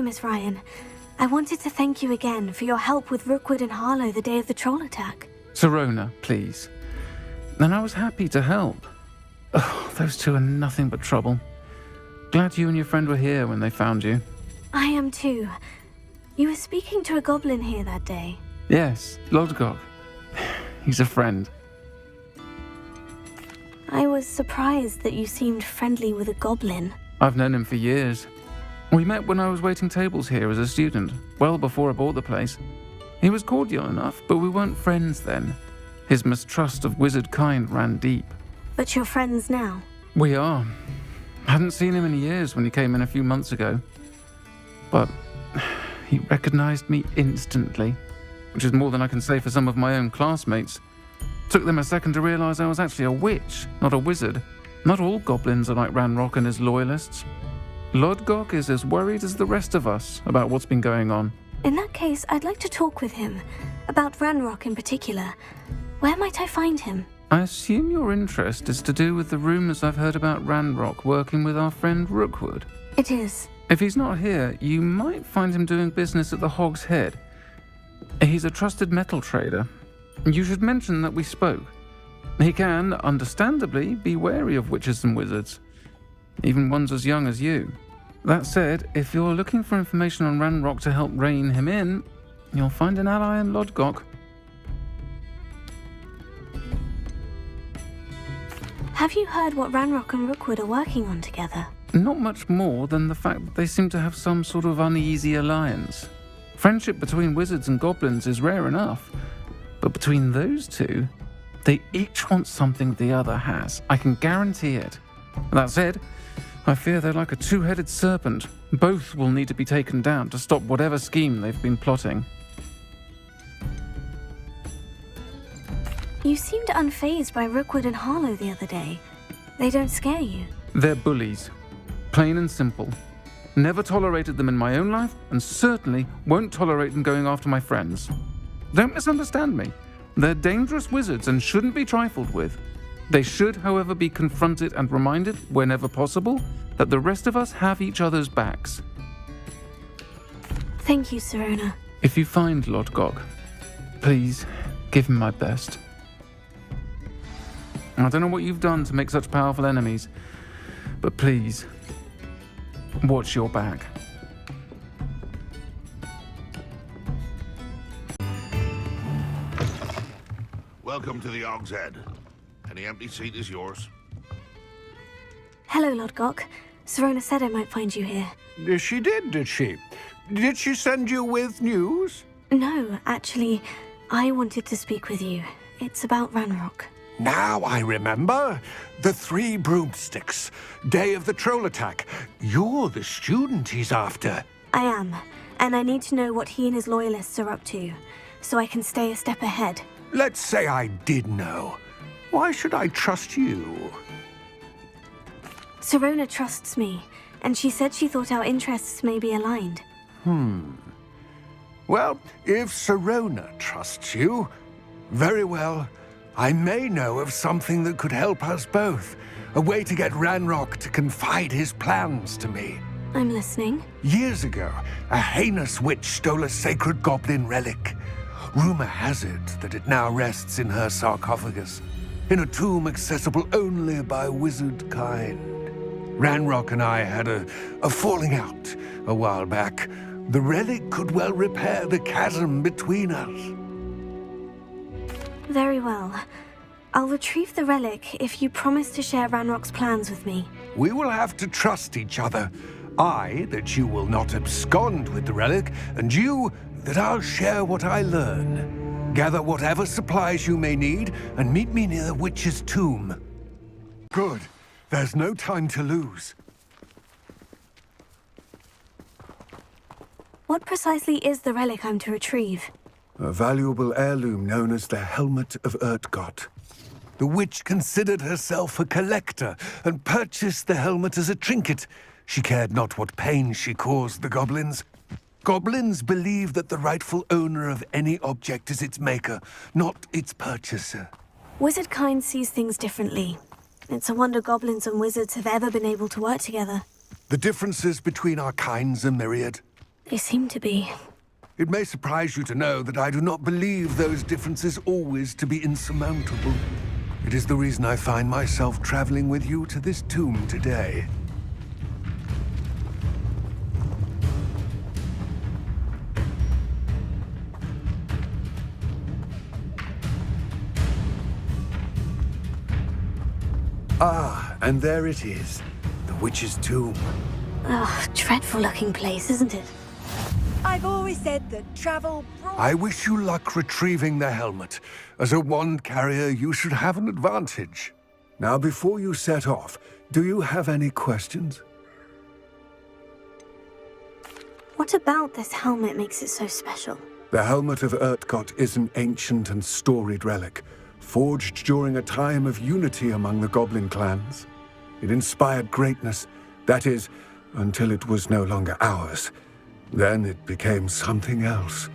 Hello, Miss Ryan. I wanted to thank you again for your help with Rookwood and Harlow the day of the troll attack. Sirona, please. And I was happy to help. Oh, those two are nothing but trouble. Glad you and your friend were here when they found you. I am too. You were speaking to a goblin here that day. Yes, Lodgok. He's a friend. I was surprised that you seemed friendly with a goblin. I've known him for years. We met when I was waiting tables here as a student, well before I bought the place. He was cordial enough, but we weren't friends then. His mistrust of wizard kind ran deep. But you're friends now? We are. Hadn't seen him in years when he came in a few months ago. But he recognized me instantly, which is more than I can say for some of my own classmates. Took them a second to realize I was actually a witch, not a wizard. Not all goblins are like Ranrok and his loyalists. Lodgok is as worried as the rest of us about what's been going on. In that case, I'd like to talk with him, about Ranrok in particular. Where might I find him? I assume your interest is to do with the rumors I've heard about Ranrok working with our friend Rookwood. It is. If he's not here, you might find him doing business at the Hog's Head. He's a trusted metal trader. You should mention that we spoke. He can, understandably, be wary of witches and wizards, even ones as young as you. That said, if you're looking for information on Ranrok to help rein him in, you'll find an ally in Lodgok. Have you heard what Ranrok and Rookwood are working on together? Not much more than the fact that they seem to have some sort of uneasy alliance. Friendship between wizards and goblins is rare enough, but between those two, they each want something the other has. I can guarantee it. That said, I fear they're like a two-headed serpent. Both will need to be taken down to stop whatever scheme they've been plotting. You seemed unfazed by Rookwood and Harlow the other day. They don't scare you. They're bullies. Plain and simple. Never tolerated them in my own life, and certainly won't tolerate them going after my friends. Don't misunderstand me. They're dangerous wizards and shouldn't be trifled with. They should, however, be confronted and reminded, whenever possible, that the rest of us have each other's backs. Thank you, Sirona. If you find Lodgok, please give him my best. I don't know what you've done to make such powerful enemies, but please, watch your back. Welcome to the Hog's Head. Any empty seat is yours. Hello, Lodgok. Sirona said I might find you here. She did she? Did she send you with news? No, actually, I wanted to speak with you. It's about Ranrok. Now I remember. The 3 broomsticks. Day of the troll attack. You're the student he's after. I am, and I need to know what he and his loyalists are up to, so I can stay a step ahead. Let's say I did know. Why should I trust you? Sirona trusts me, and she said she thought our interests may be aligned. Well, if Sirona trusts you, very well. I may know of something that could help us both. A way to get Ranrok to confide his plans to me. I'm listening. Years ago, a heinous witch stole a sacred goblin relic. Rumor has it that it now rests in her sarcophagus, in a tomb accessible only by wizard kind. Ranrok and I had a falling out a while back. The relic could well repair the chasm between us. Very well. I'll retrieve the relic if you promise to share Ranrock's plans with me. We will have to trust each other. I, that you will not abscond with the relic, and you, that I'll share what I learn. Gather whatever supplies you may need, and meet me near the witch's tomb. Good. There's no time to lose. What precisely is the relic I'm to retrieve? A valuable heirloom known as the Helmet of Urtgot. The witch considered herself a collector and purchased the helmet as a trinket. She cared not what pain she caused the goblins. Goblins believe that the rightful owner of any object is its maker, not its purchaser. Wizard kind sees things differently. It's a wonder goblins and wizards have ever been able to work together. The differences between our kinds are myriad. They seem to be. It may surprise you to know that I do not believe those differences always to be insurmountable. It is the reason I find myself traveling with you to this tomb today. Ah, and there it is. The witch's tomb. Ugh, dreadful looking place, isn't it? I've always said that travel brought... I wish you luck retrieving the helmet. As a wand carrier, you should have an advantage. Now, before you set off, do you have any questions? What about this helmet makes it so special? The helmet of Urtkot is an ancient and storied relic, forged during a time of unity among the goblin clans. It inspired greatness, that is, until it was no longer ours. Then it became something else.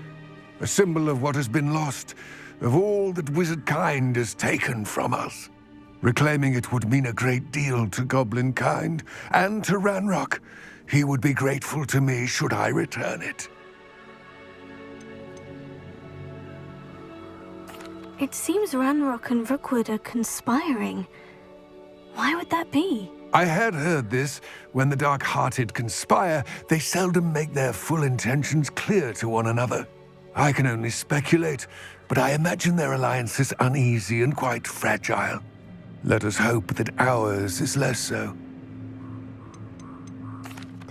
A symbol of what has been lost, of all that wizard kind has taken from us. Reclaiming it would mean a great deal to goblin kind, and to Ranrok. He would be grateful to me should I return it. It seems Ranrok and Rookwood are conspiring. Why would that be? I had heard this. When the dark-hearted conspire, they seldom make their full intentions clear to one another. I can only speculate, but I imagine their alliance is uneasy and quite fragile. Let us hope that ours is less so.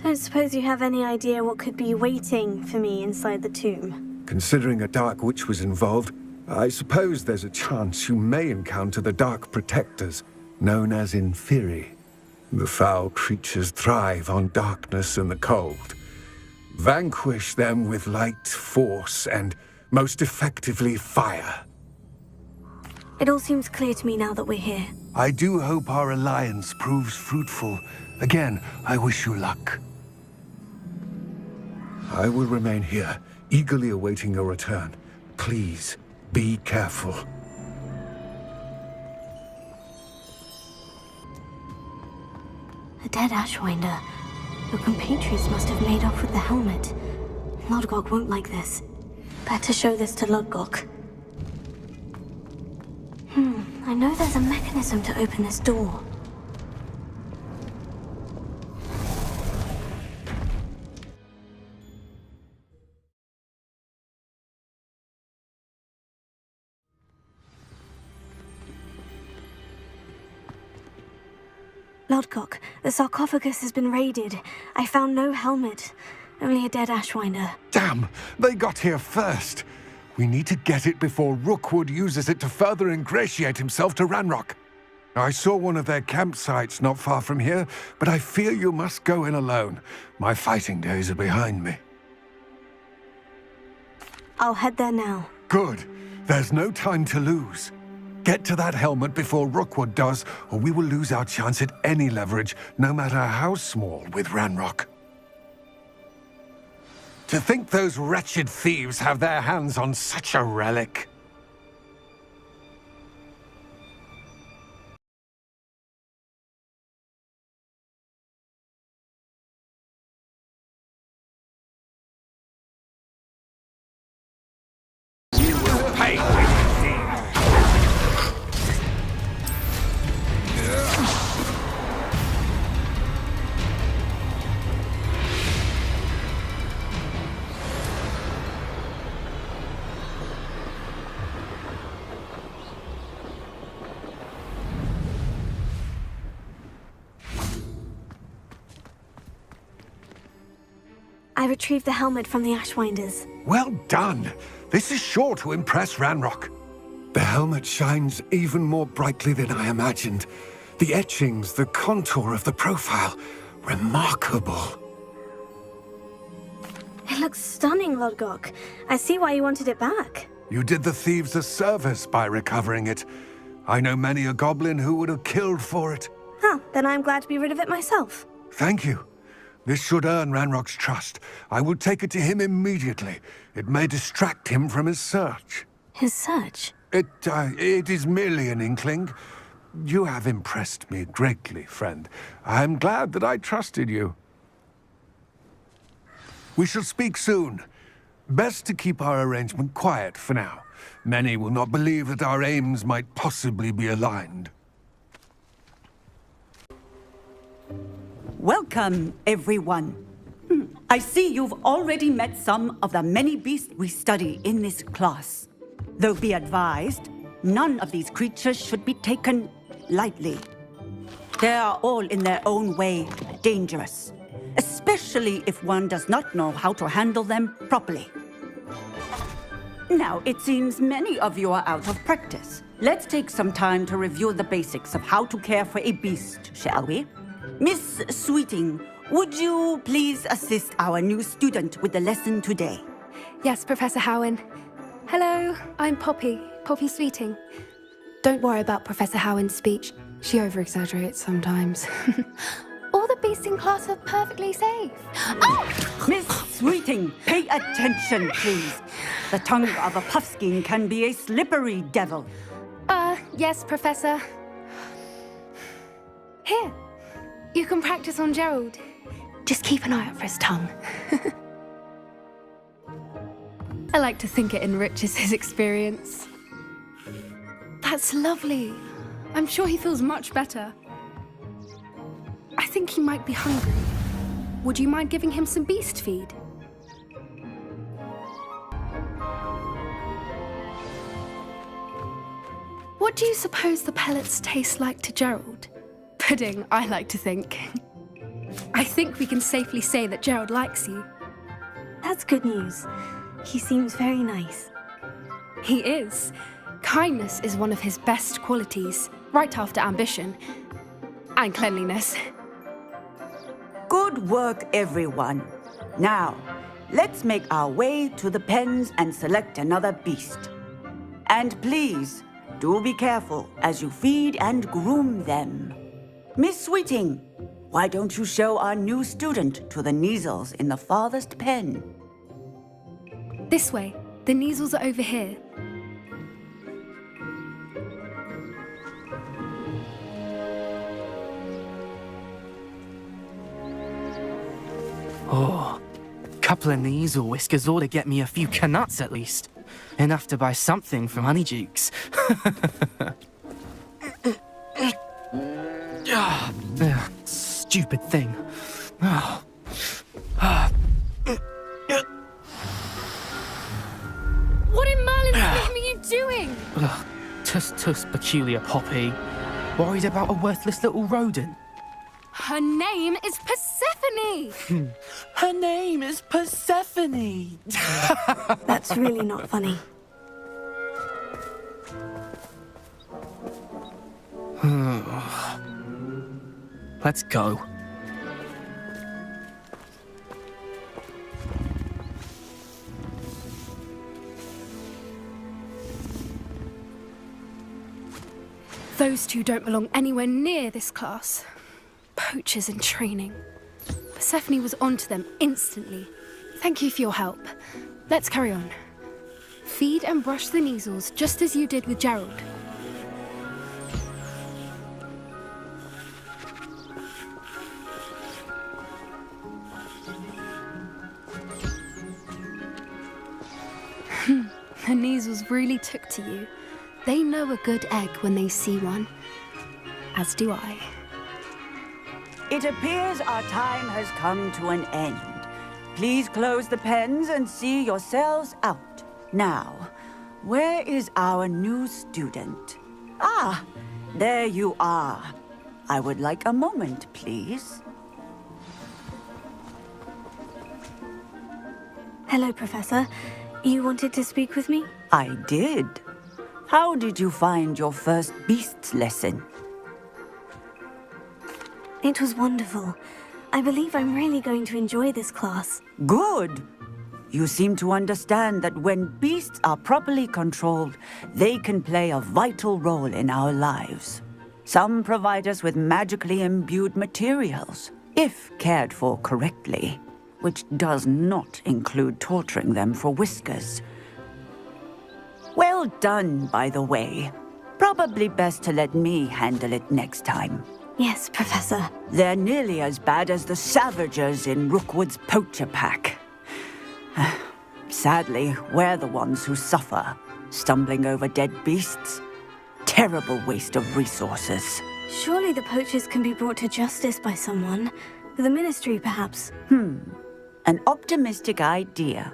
Don't suppose you have any idea what could be waiting for me inside the tomb? Considering a dark witch was involved, I suppose there's a chance you may encounter the Dark Protectors, known as Inferi. The foul creatures thrive on darkness and the cold. Vanquish them with light, force, and, most effectively, fire. It all seems clear to me now that we're here. I do hope our alliance proves fruitful. Again, I wish you luck. I will remain here, eagerly awaiting your return. Please, be careful. A dead Ashwinder. Your compatriots must have made off with the helmet. Lodgok won't like this. Better show this to Lodgok. I know there's a mechanism to open this door. Lodgok, the sarcophagus has been raided. I found no helmet, only a dead Ashwinder. Damn! They got here first! We need to get it before Rookwood uses it to further ingratiate himself to Ranrok. I saw one of their campsites not far from here, but I fear you must go in alone. My fighting days are behind me. I'll head there now. Good. There's no time to lose. Get to that helmet before Rookwood does, or we will lose our chance at any leverage, no matter how small, with Ranrok. To think those wretched thieves have their hands on such a relic. You will pay, witched thief! I retrieved the helmet from the Ashwinders. Well done! This is sure to impress Ranrok. The helmet shines even more brightly than I imagined. The etchings, the contour of the profile, remarkable. It looks stunning, Lodgok. I see why you wanted it back. You did the thieves a service by recovering it. I know many a goblin who would have killed for it. Huh, then I'm glad to be rid of it myself. Thank you. This should earn Ranrock's trust. I will take it to him immediately. It may distract him from his search. His search? It is merely an inkling. You have impressed me greatly, friend. I'm glad that I trusted you. We shall speak soon. Best to keep our arrangement quiet for now. Many will not believe that our aims might possibly be aligned. Welcome, everyone. I see you've already met some of the many beasts we study in this class. Though be advised, none of these creatures should be taken lightly. They are all in their own way dangerous, especially if one does not know how to handle them properly. Now, it seems many of you are out of practice. Let's take some time to review the basics of how to care for a beast, shall we? Miss Sweeting, would you please assist our new student with the lesson today? Yes, Professor Howen. Hello, I'm Poppy Sweeting. Don't worry about Professor Howen's speech. She over-exaggerates sometimes. All the beasts in class are perfectly safe. Oh! Miss Sweeting, pay attention, please. The tongue of a puffskein can be a slippery devil. Yes, Professor. Here, you can practice on Gerald. Just keep an eye out for his tongue. I like to think it enriches his experience. That's lovely. I'm sure he feels much better. I think he might be hungry. Would you mind giving him some beast feed? What do you suppose the pellets taste like to Gerald? Pudding, I like to think. I think we can safely say that Gerald likes you. That's good news. He seems very nice. He is. Kindness is one of his best qualities, right after ambition. And cleanliness. Good work, everyone. Now, let's make our way to the pens and select another beast. And please, do be careful as you feed and groom them. Miss Sweeting, why don't you show our new student to the Neasels in the farthest pen? This way. The Neasels are over here. Oh, couple of Neasel whiskers ought to get me a few canuts at least. Enough to buy something from Honeydukes. Stupid thing. What in Merlin's name are you doing? Tuss, peculiar Poppy. Worried about a worthless little rodent. Her name is Persephone! Her name is Persephone! That's really not funny. Let's go. Those two don't belong anywhere near this class. Poachers in training. Persephone was onto them instantly. Thank you for your help. Let's carry on. Feed and brush the Neasels just as you did with Gerald. The Neasels really took to you. They know a good egg when they see one. As do I. It appears our time has come to an end. Please close the pens and see yourselves out. Now, where is our new student? Ah, there you are. I would like a moment, please. Hello, Professor. You wanted to speak with me? I did. How did you find your first beasts lesson? It was wonderful. I believe I'm really going to enjoy this class. Good. You seem to understand that when beasts are properly controlled, they can play a vital role in our lives. Some provide us with magically imbued materials, if cared for correctly, which does not include torturing them for whiskers. Well done, by the way. Probably best to let me handle it next time. Yes, Professor. They're nearly as bad as the Savagers in Rookwood's poacher pack. Sadly, we're the ones who suffer, stumbling over dead beasts. Terrible waste of resources. Surely the poachers can be brought to justice by someone. The ministry, perhaps. An optimistic idea.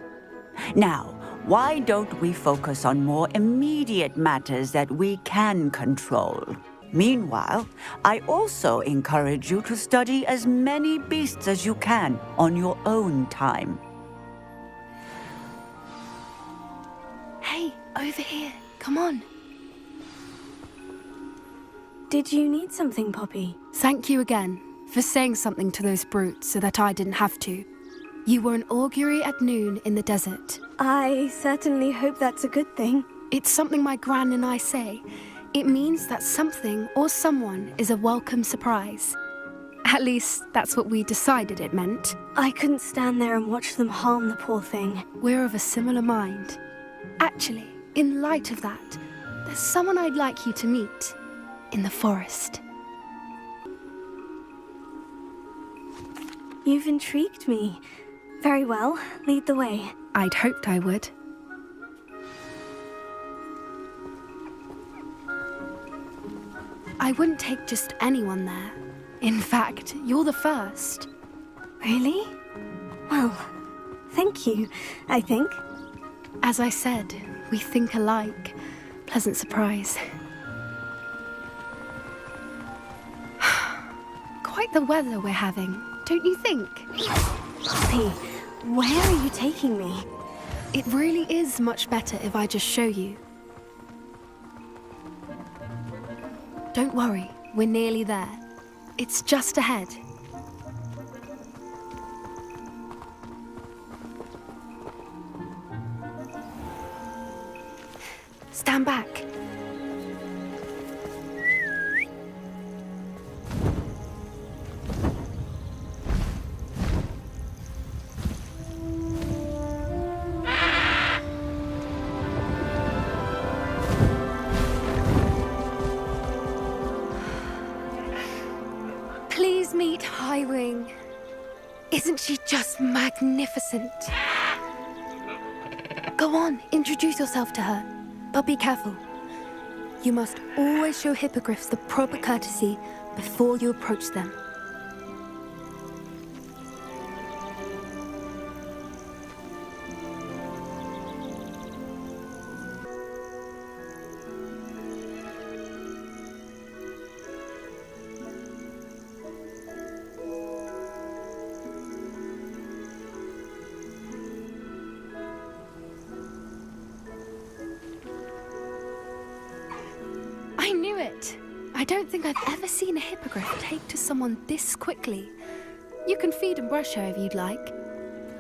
Now, why don't we focus on more immediate matters that we can control? Meanwhile, I also encourage you to study as many beasts as you can on your own time. Hey, over here. Come on. Did you need something, Poppy? Thank you again for saying something to those brutes so that I didn't have to. You were an augury at noon in the desert. I certainly hope that's a good thing. It's something my gran and I say. It means that something or someone is a welcome surprise. At least, that's what we decided it meant. I couldn't stand there and watch them harm the poor thing. We're of a similar mind. Actually, in light of that, there's someone I'd like you to meet in the forest. You've intrigued me. Very well, lead the way. I'd hoped I would. I wouldn't take just anyone there. In fact, you're the first. Really? Well, thank you, I think. As I said, we think alike. Pleasant surprise. Quite the weather we're having, don't you think? Poppy, where are you taking me? It really is much better if I just show you. Don't worry, we're nearly there. It's just ahead. Stand back. Please meet Highwing. Isn't she just magnificent? Go on, introduce yourself to her. But be careful. You must always show hippogriffs the proper courtesy before you approach them. I knew it! I don't think I've ever seen a hippogriff take to someone this quickly. You can feed and brush her if you'd like.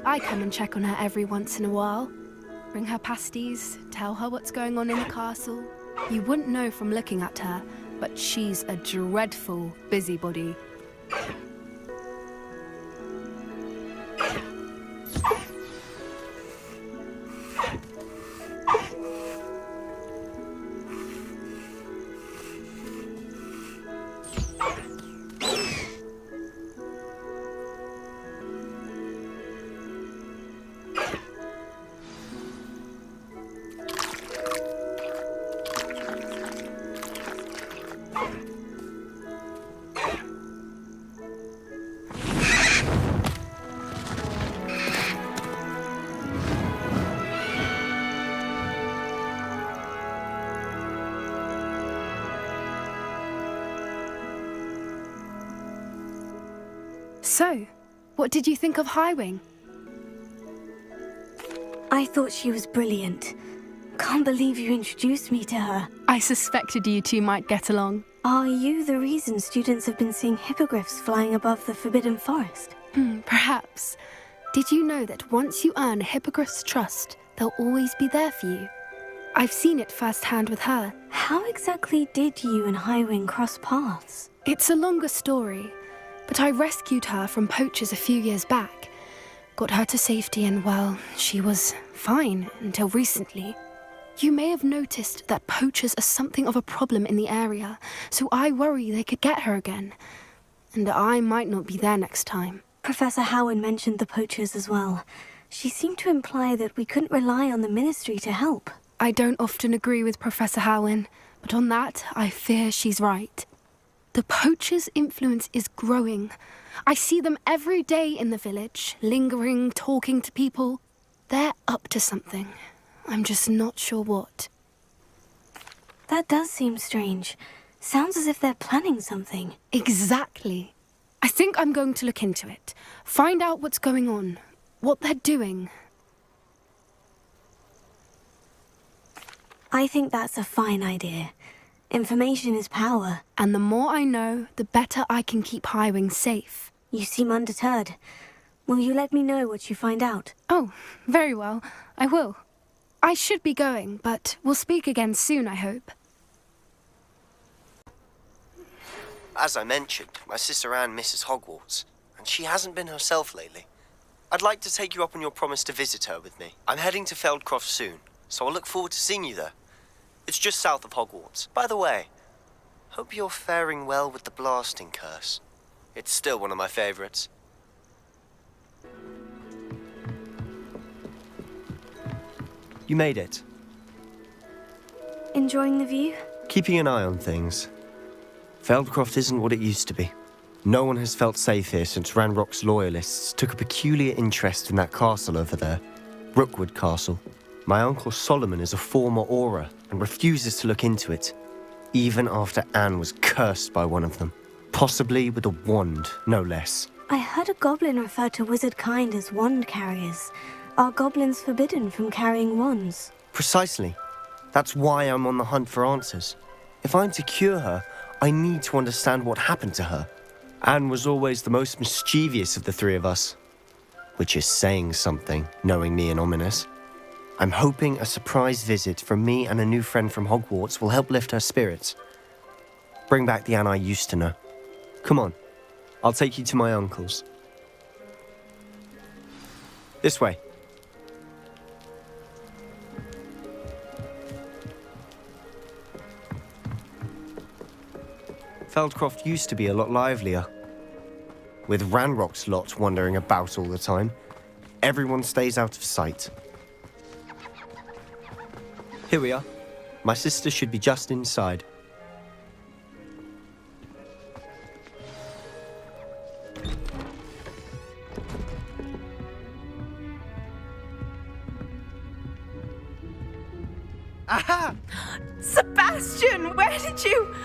I come and check on her every once in a while. Bring her pasties, tell her what's going on in the castle. You wouldn't know from looking at her, but she's a dreadful busybody. So, what did you think of Highwing? I thought she was brilliant. Can't believe you introduced me to her. I suspected you two might get along. Are you the reason students have been seeing hippogriffs flying above the Forbidden Forest? Perhaps. Did you know that once you earn a hippogriff's trust, they'll always be there for you? I've seen it firsthand with her. How exactly did you and Highwing cross paths? It's a longer story, but I rescued her from poachers a few years back. Got her to safety and, well, she was fine until recently. You may have noticed that poachers are something of a problem in the area, so I worry they could get her again. And I might not be there next time. Professor Howard mentioned the poachers as well. She seemed to imply that we couldn't rely on the Ministry to help. I don't often agree with Professor Howin, but on that, I fear she's right. The poachers' influence is growing. I see them every day in the village, lingering, talking to people. They're up to something. I'm just not sure what. That does seem strange. Sounds as if they're planning something. Exactly. I think I'm going to look into it. Find out what's going on, what they're doing. I think that's a fine idea. Information is power. And the more I know, the better I can keep Highwing safe. You seem undeterred. Will you let me know what you find out? Oh, very well. I will. I should be going, but we'll speak again soon, I hope. As I mentioned, my sister Anne misses Hogwarts, and she hasn't been herself lately. I'd like to take you up on your promise to visit her with me. I'm heading to Feldcroft soon, so I'll look forward to seeing you there. It's just south of Hogwarts. By the way, hope you're faring well with the blasting curse. It's still one of my favorites. You made it. Enjoying the view? Keeping an eye on things. Feldcroft isn't what it used to be. No one has felt safe here since Ranrok's loyalists took a peculiar interest in that castle over there. Rookwood Castle. My uncle Solomon is a former Auror and refuses to look into it, even after Anne was cursed by one of them. Possibly with a wand, no less. I heard a goblin refer to wizard kind as wand carriers. Are goblins forbidden from carrying wands? Precisely. That's why I'm on the hunt for answers. If I'm to cure her, I need to understand what happened to her. Anne was always the most mischievous of the three of us. Which is saying something, knowing me and ominous. I'm hoping a surprise visit from me and a new friend from Hogwarts will help lift her spirits. Bring back the Anne I used to know. Come on, I'll take you to my uncle's. This way. Feldcroft used to be a lot livelier. With Ranrok's lot wandering about all the time, everyone stays out of sight. Here we are. My sister should be just inside. Aha! Sebastian, where did you...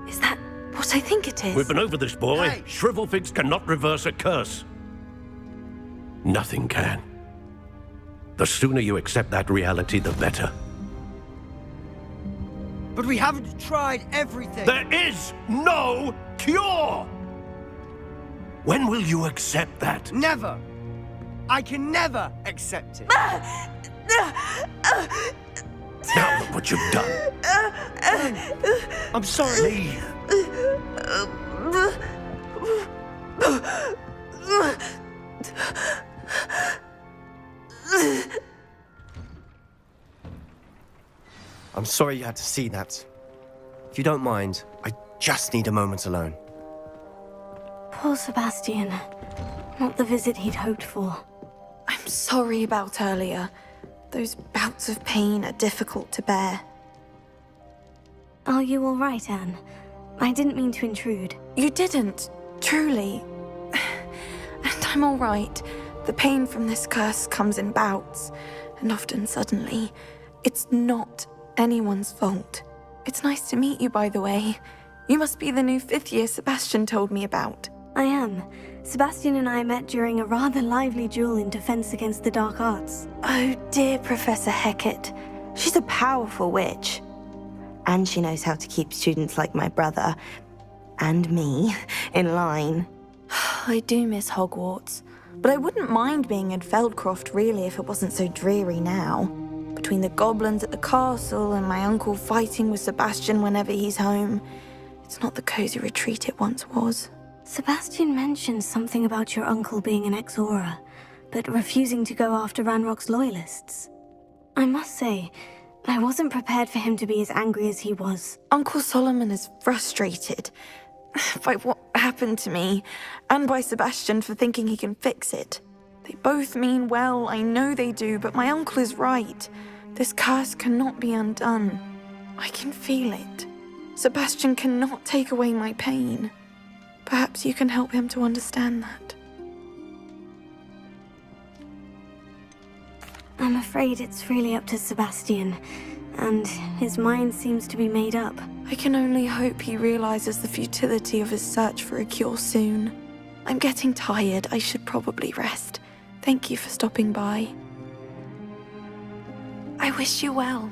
Is that what I think it is? We've been over this, boy. Hey. Shrivelfigs cannot reverse a curse. Nothing can. The sooner you accept that reality, the better. But we haven't tried everything. There is no cure! When will you accept that? Never. I can never accept it. Now look what you've done. I'm sorry. Leave. I'm sorry you had to see that. If you don't mind, I just need a moment alone. Poor Sebastian. Not the visit he'd hoped for. I'm sorry about earlier. Those bouts of pain are difficult to bear. Are you all right, Anne? I didn't mean to intrude. You didn't, truly. And I'm all right. The pain from this curse comes in bouts, and often suddenly. It's not anyone's fault. It's nice to meet you, by the way. You must be the new 5th year Sebastian told me about. I am. Sebastian and I met during a rather lively duel in defense against the dark arts. Oh dear, Professor Hecat. She's a powerful witch. And she knows how to keep students like my brother, and me, in line. I do miss Hogwarts, but I wouldn't mind being in Feldcroft really if it wasn't so dreary now. Between the goblins at the castle and my uncle fighting with Sebastian whenever he's home, it's not the cozy retreat it once was. Sebastian mentioned something about your uncle being an ex-Auror, but refusing to go after Ranrok's loyalists. I must say, I wasn't prepared for him to be as angry as he was. Uncle Solomon is frustrated by what happened to me, and by Sebastian for thinking he can fix it. They both mean well, I know they do, but my uncle is right. This curse cannot be undone. I can feel it. Sebastian cannot take away my pain. Perhaps you can help him to understand that. I'm afraid it's really up to Sebastian, and his mind seems to be made up. I can only hope he realizes the futility of his search for a cure soon. I'm getting tired. I should probably rest. Thank you for stopping by. I wish you well.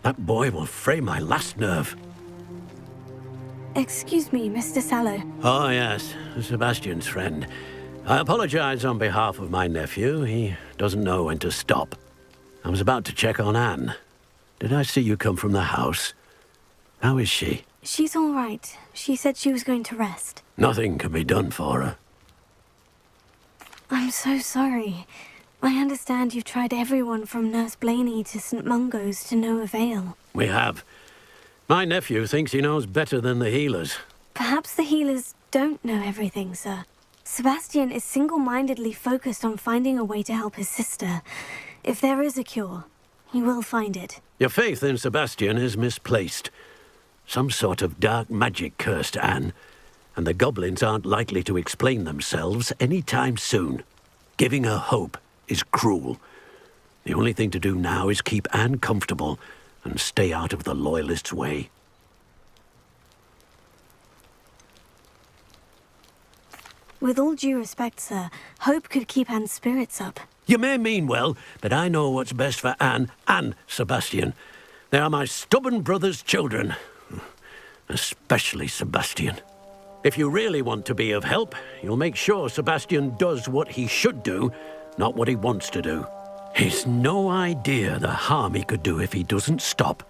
That boy will fray my last nerve. Excuse me, Mr. Sallow. Oh, yes, Sebastian's friend. I apologize on behalf of my nephew. He doesn't know when to stop. I was about to check on Anne. Did I see you come from the house? How is she? She's all right. She said she was going to rest. Nothing can be done for her. I'm so sorry. I understand you've tried everyone from Nurse Blaney to St. Mungo's to no avail. We have. My nephew thinks he knows better than the healers. Perhaps the healers don't know everything, sir. Sebastian is single-mindedly focused on finding a way to help his sister. If there is a cure, he will find it. Your faith in Sebastian is misplaced. Some sort of dark magic cursed Anne, and the goblins aren't likely to explain themselves any time soon. Giving her hope is cruel. The only thing to do now is keep Anne comfortable and stay out of the Loyalists' way. With all due respect, sir, hope could keep Anne's spirits up. You may mean well, but I know what's best for Anne and Sebastian. They are my stubborn brother's children. Especially Sebastian. If you really want to be of help, you'll make sure Sebastian does what he should do, not what he wants to do. He's no idea the harm he could do if he doesn't stop.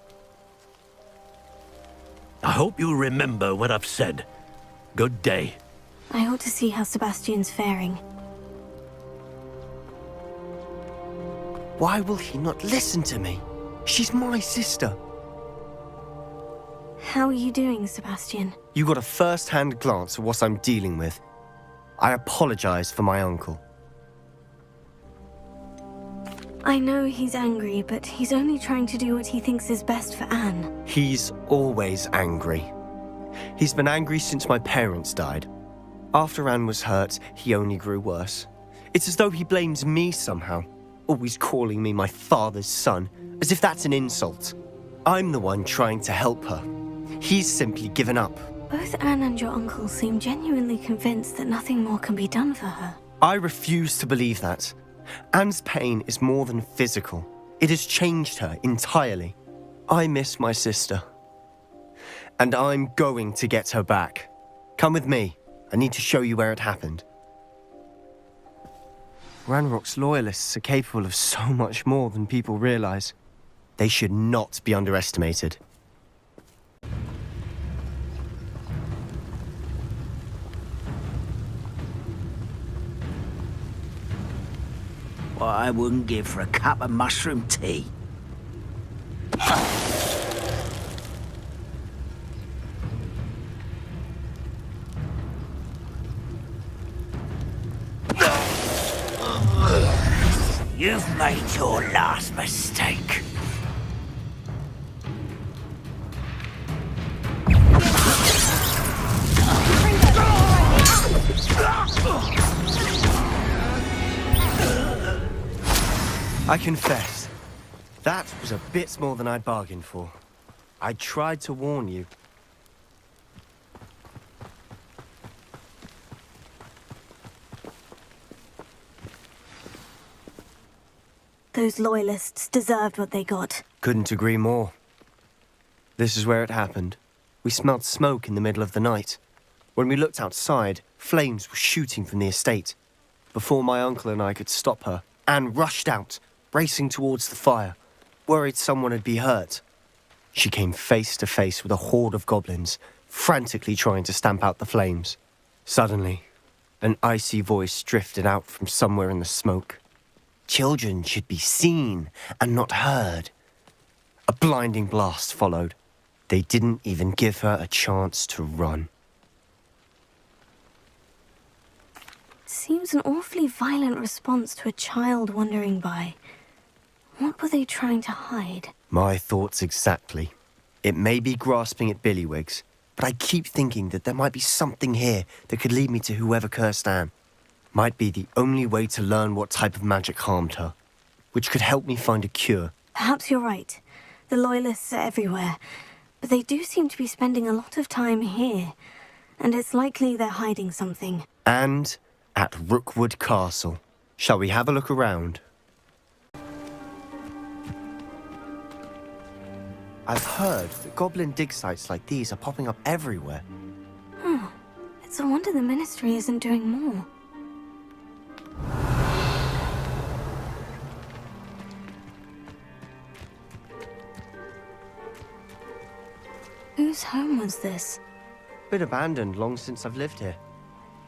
I hope you remember what I've said. Good day. I ought to see how Sebastian's faring. Why will he not listen to me? She's my sister. How are you doing, Sebastian? You got a first-hand glance at what I'm dealing with. I apologize for my uncle. I know he's angry, but he's only trying to do what he thinks is best for Anne. He's always angry. He's been angry since my parents died. After Anne was hurt, he only grew worse. It's as though he blames me somehow, always calling me my father's son, as if that's an insult. I'm the one trying to help her. He's simply given up. Both Anne and your uncle seem genuinely convinced that nothing more can be done for her. I refuse to believe that. Anne's pain is more than physical. It has changed her entirely. I miss my sister. And I'm going to get her back. Come with me. I need to show you where it happened. Ranrock's loyalists are capable of so much more than people realize. They should not be underestimated. What I wouldn't give for a cup of mushroom tea. You've made your last mistake. I confess, that was a bit more than I'd bargained for. I tried to warn you. Those loyalists deserved what they got. Couldn't agree more. This is where it happened. We smelled smoke in the middle of the night. When we looked outside, flames were shooting from the estate. Before my uncle and I could stop her, Anne rushed out, racing towards the fire, worried someone had been hurt. She came face to face with a horde of goblins, frantically trying to stamp out the flames. Suddenly, an icy voice drifted out from somewhere in the smoke. Children should be seen and not heard. A blinding blast followed. They didn't even give her a chance to run. Seems an awfully violent response to a child wandering by. What were they trying to hide? My thoughts exactly. It may be grasping at Billywigs, but I keep thinking that there might be something here that could lead me to whoever cursed Anne. Might be the only way to learn what type of magic harmed her, which could help me find a cure. Perhaps you're right. The Loyalists are everywhere, but they do seem to be spending a lot of time here, and it's likely they're hiding something. And at Rookwood Castle. Shall we have a look around? I've heard that goblin dig sites like these are popping up everywhere. It's a wonder the Ministry isn't doing more. Whose home was this? Been abandoned long since I've lived here.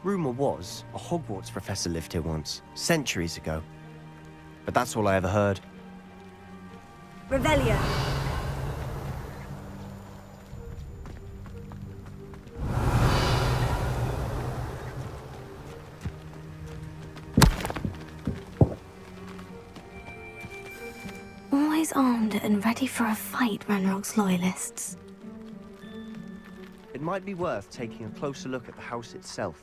Rumour was a Hogwarts professor lived here once, centuries ago. But that's all I ever heard. Revelio. Always armed and ready for a fight, Ranrok's Loyalists. It might be worth taking a closer look at the house itself.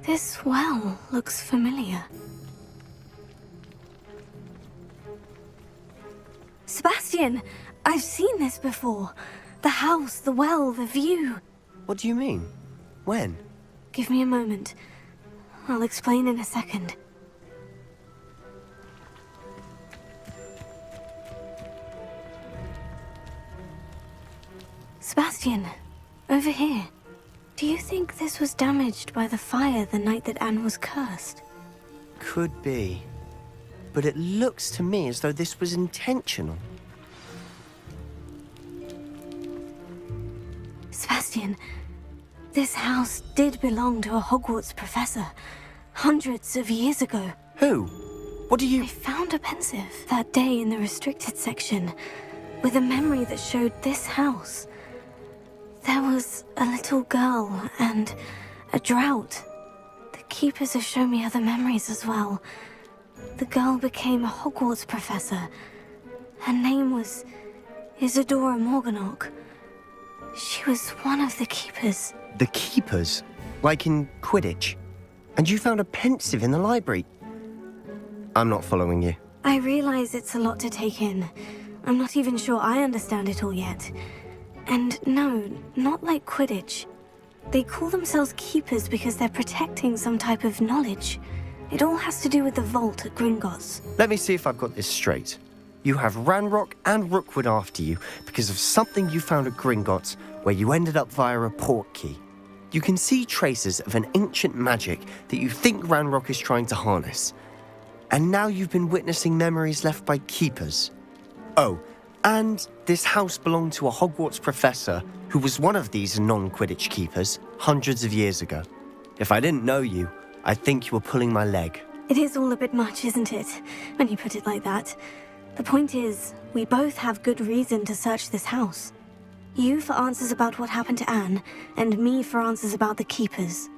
This well looks familiar. Sebastian! I've seen this before. The house, the well, the view. What do you mean? When? Give me a moment. I'll explain in a second. Sebastian, over here. Do you think this was damaged by the fire the night that Anne was cursed? Could be. But it looks to me as though this was intentional. Sebastian, this house did belong to a Hogwarts professor, hundreds of years ago. Who? What do you... I found a pensive that day in the restricted section, with a memory that showed this house. There was a little girl and a drought. The keepers have shown me other memories as well. The girl became a Hogwarts professor. Her name was Isadora Morganach. She was one of the keepers. The keepers? Like in Quidditch? And you found a pensive in the library? I'm not following you. I realize it's a lot to take in. I'm not even sure I understand it all yet. And no, not like Quidditch. They call themselves keepers because they're protecting some type of knowledge. It all has to do with the vault at Gringotts. Let me see if I've got this straight. You have Ranrok and Rookwood after you because of something you found at Gringotts where you ended up via a portkey. You can see traces of an ancient magic that you think Ranrok is trying to harness. And now you've been witnessing memories left by keepers. Oh, and this house belonged to a Hogwarts professor who was one of these non-Quidditch keepers hundreds of years ago. If I didn't know you, I'd think you were pulling my leg. It is all a bit much, isn't it, when you put it like that? The point is, we both have good reason to search this house. You for answers about what happened to Anne, and me for answers about the keepers.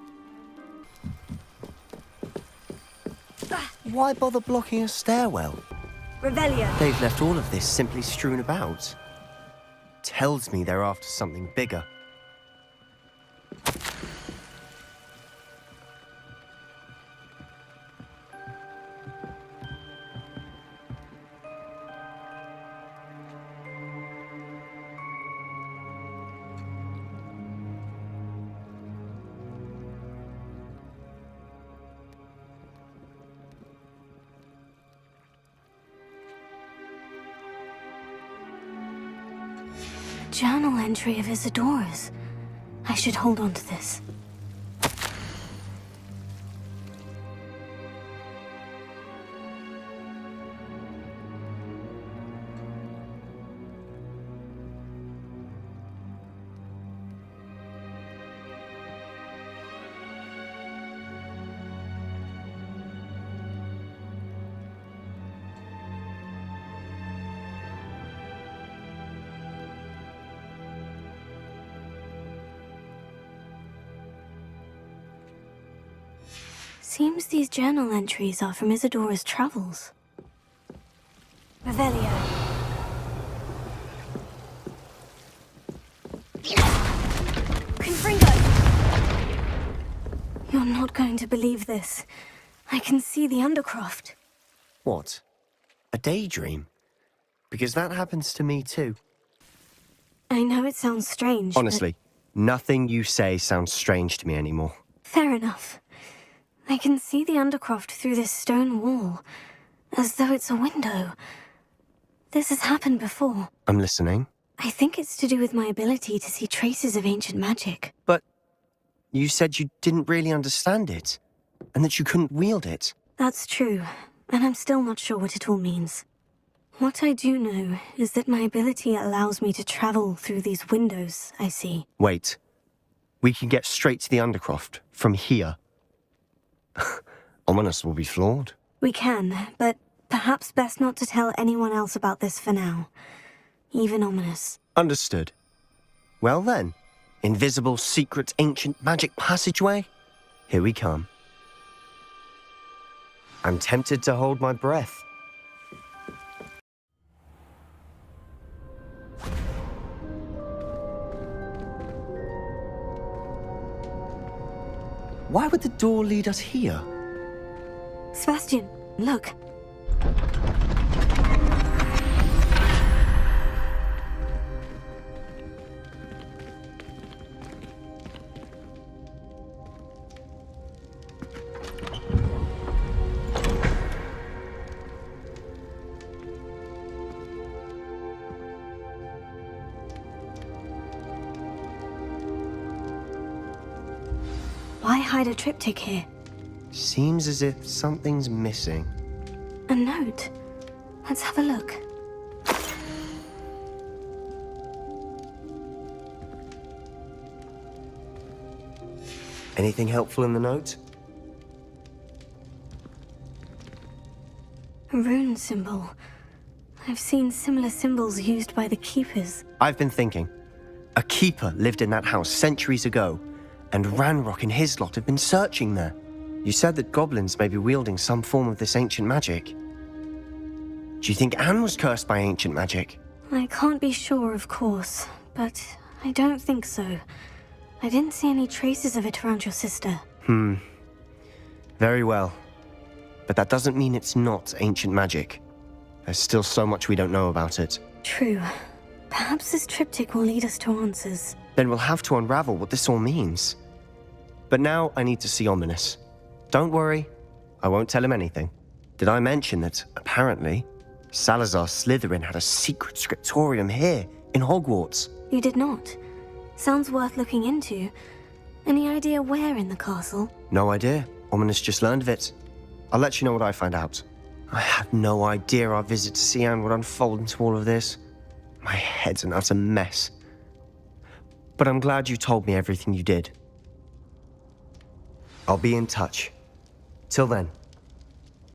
Why bother blocking a stairwell? Revelio. They've left all of this simply strewn about. Tells me they're after something bigger. Journal entry of Isadora's. I should hold on to this. Seems these journal entries are from Isadora's travels. Revelio. Confringo! You're not going to believe this. I can see the Undercroft. What? A daydream? Because that happens to me too. I know it sounds strange, Honestly, nothing you say sounds strange to me anymore. Fair enough. I can see the Undercroft through this stone wall, as though it's a window. This has happened before. I'm listening. I think it's to do with my ability to see traces of ancient magic. But you said you didn't really understand it, and that you couldn't wield it. That's true, and I'm still not sure what it all means. What I do know is that my ability allows me to travel through these windows I see. Wait. We can get straight to the Undercroft from here. Ominous will be floored. We can, but perhaps best not to tell anyone else about this for now. Even Ominous. Understood. Well then, invisible, secret, ancient magic passageway? Here we come. I'm tempted to hold my breath. Why would the door lead us here? Sebastian, look. Why hide a triptych here? Seems as if something's missing. A note. Let's have a look. Anything helpful in the note? A rune symbol. I've seen similar symbols used by the Keepers. I've been thinking. A keeper lived in that house centuries ago, and Ranrok and his lot have been searching there. You said that goblins may be wielding some form of this ancient magic. Do you think Anne was cursed by ancient magic? I can't be sure, of course, but I don't think so. I didn't see any traces of it around your sister. Very well. But that doesn't mean it's not ancient magic. There's still so much we don't know about it. True. Perhaps this triptych will lead us to answers. Then we'll have to unravel what this all means. But now I need to see Ominous. Don't worry, I won't tell him anything. Did I mention that, apparently, Salazar Slytherin had a secret scriptorium here, in Hogwarts? You did not. Sounds worth looking into. Any idea where in the castle? No idea. Ominous just learned of it. I'll let you know what I find out. I had no idea our visit to Cian would unfold into all of this. My head's an utter mess. But I'm glad you told me everything you did. I'll be in touch. Till then.